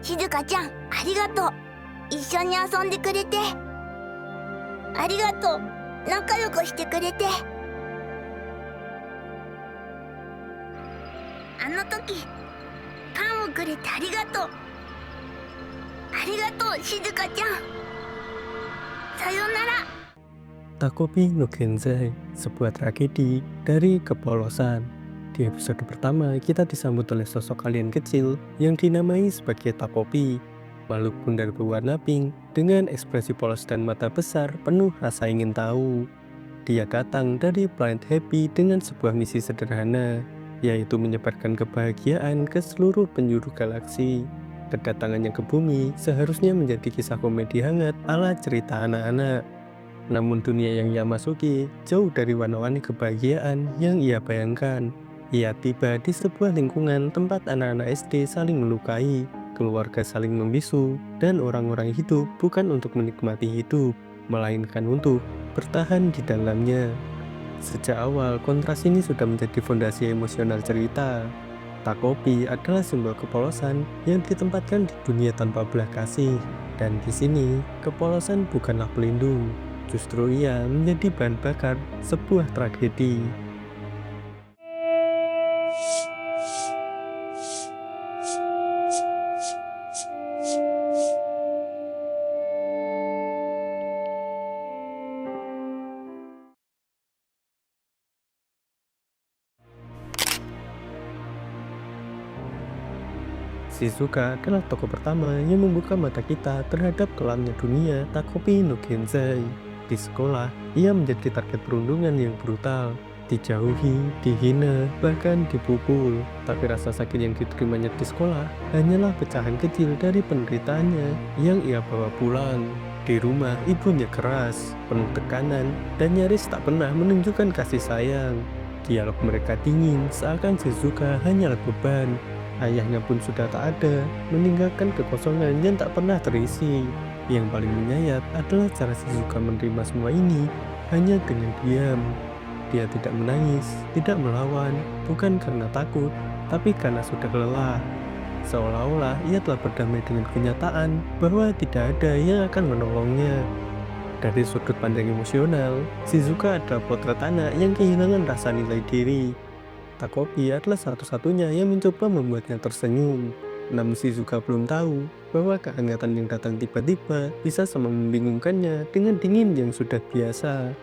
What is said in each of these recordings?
静香ちゃん、ありがとう。一緒に遊んでくれて。ありがとう。仲良くしてくれて。あの時、パンをくれてありがとう。ありがとう、静香ちゃん。さよなら。Takopi no Genzai, sebuah tragedi dari kepolosan. Di episode pertama, kita disambut oleh sosok alien kecil yang dinamai sebagai Takopi, makhluk bundar berwarna pink dengan ekspresi polos dan mata besar penuh rasa ingin tahu. Dia datang dari planet Happy dengan sebuah misi sederhana, yaitu menyebarkan kebahagiaan ke seluruh penjuru galaksi. Kedatangannya ke bumi seharusnya menjadi kisah komedi hangat ala cerita anak-anak. Namun dunia yang ia masuki jauh dari warna-warni kebahagiaan yang ia bayangkan. Ia tiba di sebuah lingkungan tempat anak-anak SD saling melukai, keluarga saling membisu, dan orang-orang hidup bukan untuk menikmati hidup, melainkan untuk bertahan di dalamnya. Sejak awal, kontras ini sudah menjadi fondasi emosional cerita. Takopi adalah simbol kepolosan yang ditempatkan di dunia tanpa belas kasih. Dan di sini, kepolosan bukanlah pelindung. Justru ia menjadi bahan bakar sebuah tragedi. Shizuka adalah tokoh pertama yang membuka mata kita terhadap kelamnya dunia Takopi no Genzai. Di sekolah, ia menjadi target perundungan yang brutal. Dijauhi, dihina, bahkan dipukul. Tapi rasa sakit yang diterimanya di sekolah hanyalah pecahan kecil dari penderitaannya yang ia bawa pulang. Di rumah, ibunya keras, penuh tekanan, dan nyaris tak pernah menunjukkan kasih sayang. Dialog mereka dingin, seakan Shizuka hanyalah beban. Ayahnya pun sudah tak ada, meninggalkan kekosongan yang tak pernah terisi. Yang paling menyayat adalah cara Shizuka menerima semua ini hanya dengan diam. Dia tidak menangis, tidak melawan, bukan karena takut, tapi karena sudah lelah. Seolah-olah ia telah berdamai dengan kenyataan bahwa tidak ada yang akan menolongnya. Dari sudut pandang emosional, Shizuka adalah potret anak yang kehilangan rasa nilai diri. Takopi adalah satu-satunya yang mencoba membuatnya tersenyum. Namun Shizuka belum tahu bahwa kehangatan yang datang tiba-tiba bisa sama membingungkannya dengan dingin yang sudah biasa.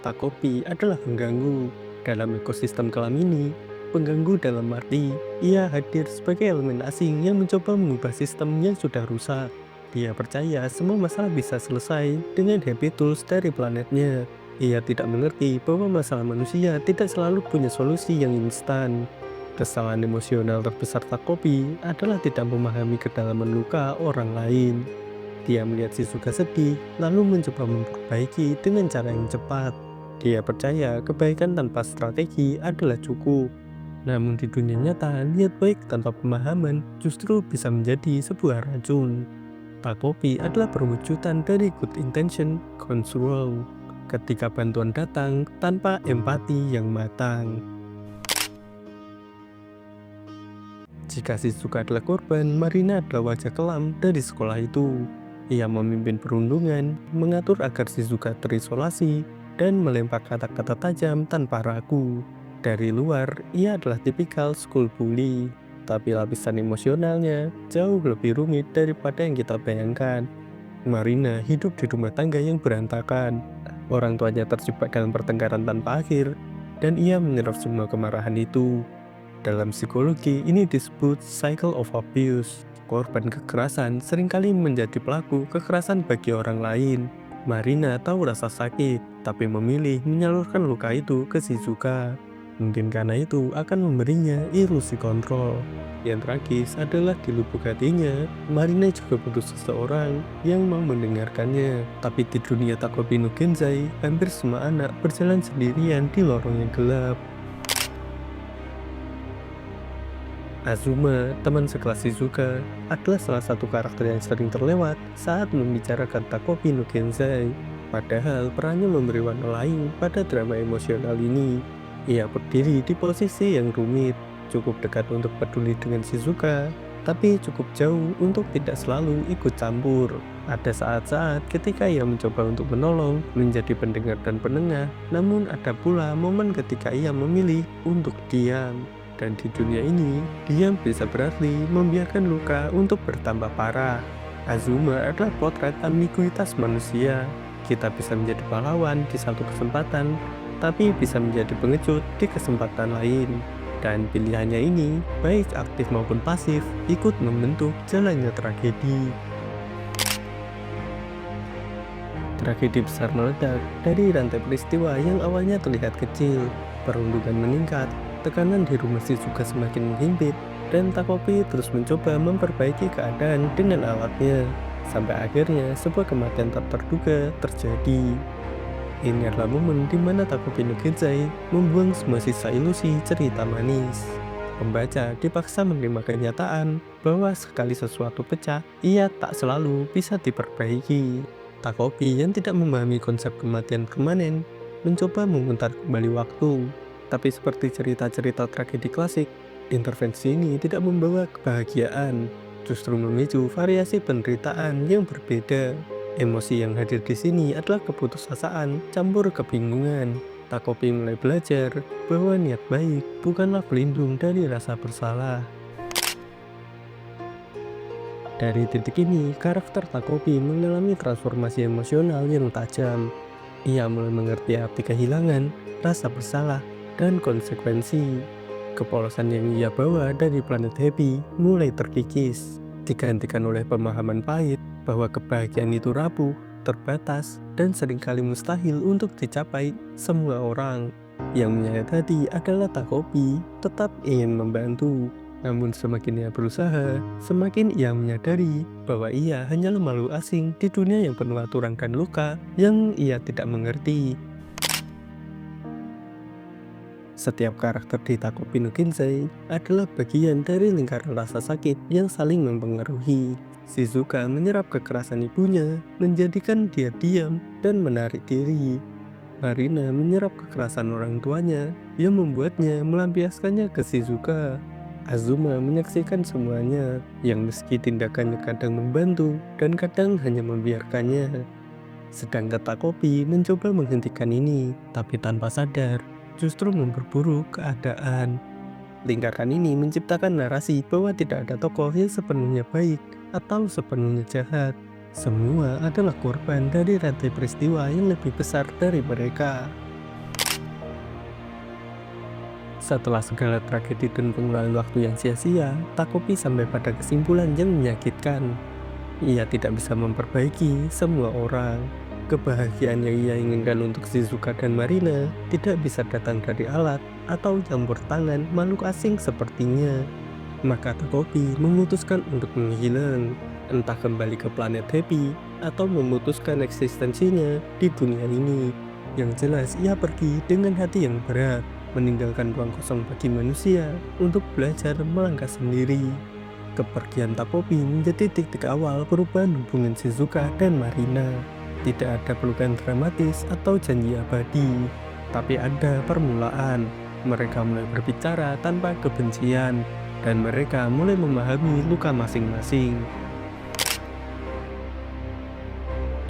Takopi adalah pengganggu dalam ekosistem kelam ini. Pengganggu dalam arti ia hadir sebagai elemen asing yang mencoba mengubah sistem yang sudah rusak. Dia percaya semua masalah bisa selesai dengan happy tools dari planetnya. Ia tidak mengerti bahwa masalah manusia tidak selalu punya solusi yang instan. Kesalahan emosional terbesar Takopi adalah tidak memahami kedalaman luka orang lain. Dia melihat Shizuka sedih, lalu mencoba memperbaiki dengan cara yang cepat. Dia percaya kebaikan tanpa strategi adalah cukup. Namun di dunia nyata, niat baik tanpa pemahaman justru bisa menjadi sebuah racun. Takopi adalah perwujudan dari good intention gone wrong. Ketika bantuan datang tanpa empati yang matang. Jika Shizuka adalah korban, Marina adalah wajah kelam dari sekolah itu. Ia memimpin perundungan, mengatur agar Shizuka terisolasi, dan melempar kata-kata tajam tanpa ragu. Dari luar, ia adalah tipikal school bully, tapi lapisan emosionalnya jauh lebih rumit daripada yang kita bayangkan. Marina hidup di rumah tangga yang berantakan. Orang tuanya terjebak dalam pertengkaran tanpa akhir, dan ia menyerap semua kemarahan itu. Dalam psikologi, ini disebut cycle of abuse. Korban kekerasan seringkali menjadi pelaku kekerasan bagi orang lain. Marina tahu rasa sakit, tapi memilih menyalurkan luka itu ke Shizuka. Mungkin karena itu akan memberinya ilusi kontrol. Yang tragis adalah di lubuk hatinya, Marina juga butuh seseorang yang mau mendengarkannya. Tapi di dunia Takopi no Genzai, hampir semua anak berjalan sendirian di lorong yang gelap. Azuma, teman sekelas Shizuka, adalah salah satu karakter yang sering terlewat saat membicarakan Takopi no Genzai. Padahal perannya memberi warna lain pada drama emosional ini. Ia berdiri di posisi yang rumit. cukup dekat untuk peduli dengan Shizuka, tapi cukup jauh untuk tidak selalu ikut campur. Ada saat-saat ketika ia mencoba untuk menolong, menjadi pendengar dan penengah, namun ada pula momen ketika ia memilih untuk diam. Dan di dunia ini, diam bisa berarti membiarkan luka untuk bertambah parah. Azuma adalah potret ambiguitas manusia. Kita bisa menjadi pahlawan di satu kesempatan, tapi bisa menjadi pengecut di kesempatan lain. Dan pilihannya ini, baik aktif maupun pasif, ikut membentuk jalannya tragedi. Tragedi besar meledak dari rantai peristiwa yang awalnya terlihat kecil. Perundungan meningkat, tekanan di rumah Shizuka semakin menghimpit, dan Takopi terus mencoba memperbaiki keadaan dengan alatnya. Sampai akhirnya sebuah kematian tak terduga terjadi. Ini adalah momen di mana Takopi no Genzai membuang semua sisa ilusi cerita manis. Pembaca dipaksa menerima kenyataan bahwa sekali sesuatu pecah, ia tak selalu bisa diperbaiki. Takopi yang tidak memahami konsep kematian permanen mencoba memutar kembali waktu. Tapi seperti cerita-cerita tragedi klasik, intervensi ini tidak membawa kebahagiaan, justru memicu variasi penderitaan yang berbeda. Emosi yang hadir di sini adalah keputusasaan campur kebingungan. Takopi mulai belajar bahwa niat baik bukanlah pelindung dari rasa bersalah. Dari titik ini, karakter Takopi mengalami transformasi emosional yang tajam. Ia mulai mengerti arti kehilangan, rasa bersalah, dan konsekuensi. Kepolosan yang ia bawa dari planet Happy mulai terkikis, digantikan oleh pemahaman pahit bahwa kebahagiaan itu rapuh, terbatas, dan seringkali mustahil untuk dicapai semua orang. Yang menyayat hati adalah Takopi tetap ingin membantu. Namun semakin ia berusaha, semakin ia menyadari bahwa ia hanyalah makhluk asing di dunia yang penuh aturan dan luka yang ia tidak mengerti. Setiap karakter di Takopi no Genzai adalah bagian dari lingkaran rasa sakit yang saling mempengaruhi. Shizuka menyerap kekerasan ibunya, menjadikan dia diam dan menarik diri. Marina menyerap kekerasan orang tuanya yang membuatnya melampiaskannya ke Shizuka. Azuma menyaksikan semuanya, yang meski tindakannya kadang membantu dan kadang hanya membiarkannya. Sedangkan Takopi mencoba menghentikan ini, tapi tanpa sadar, justru memperburuk keadaan. Lingkaran ini menciptakan narasi bahwa tidak ada tokoh yang sepenuhnya baik atau sepenuhnya jahat. Semua adalah korban dari rantai peristiwa yang lebih besar dari mereka. Setelah segala tragedi dan pengulahan waktu yang sia-sia, Takopi sampai pada kesimpulan yang menyakitkan. Ia tidak bisa memperbaiki semua orang. Kebahagiaan yang ia inginkan untuk Shizuka dan Marina tidak bisa datang dari alat atau campur tangan makhluk asing sepertinya. Maka Takopi memutuskan untuk menghilang, entah kembali ke planet Happy atau memutuskan eksistensinya di dunia ini. Yang jelas ia pergi dengan hati yang berat, meninggalkan ruang kosong bagi manusia untuk belajar melangkah sendiri. Kepergian Takopi menjadi titik awal perubahan hubungan Shizuka dan Marina. Tidak ada pelukan dramatis atau janji abadi, tapi ada permulaan. Mereka mulai berbicara tanpa kebencian, dan mereka mulai memahami luka masing-masing.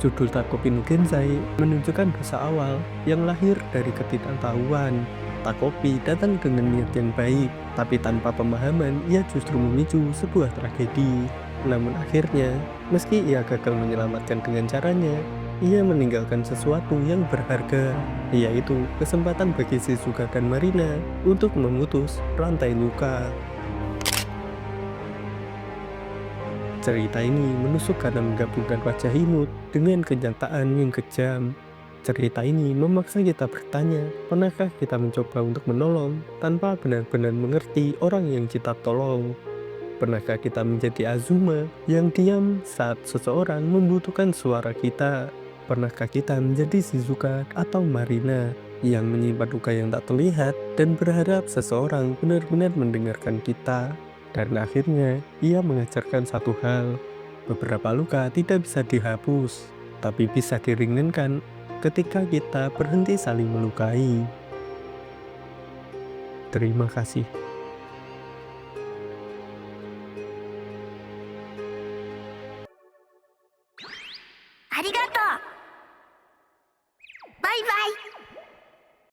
Judul Takopi no Genzai menunjukkan dosa awal yang lahir dari ketidaktahuan. Takopi datang dengan niat yang baik, tapi tanpa pemahaman ia justru memicu sebuah tragedi. Namun akhirnya, meski ia gagal menyelamatkan dengan caranya, ia meninggalkan sesuatu yang berharga, yaitu kesempatan bagi Shizuka dan Marina untuk memutus rantai luka. Cerita ini menusuk karena menggabungkan wajah imut dengan kenyataan yang kejam. Cerita ini memaksa kita bertanya, pernahkah kita mencoba untuk menolong tanpa benar-benar mengerti orang yang kita tolong? Pernahkah kita menjadi Azuma yang diam saat seseorang membutuhkan suara kita? Pernahkah kita menjadi Shizuka atau Marina yang menyimpan luka yang tak terlihat dan berharap seseorang benar-benar mendengarkan kita? Dan akhirnya, ia mengajarkan satu hal, beberapa luka tidak bisa dihapus, tapi bisa diringankan ketika kita berhenti saling melukai. Terima kasih. ありがとう。バイバイ。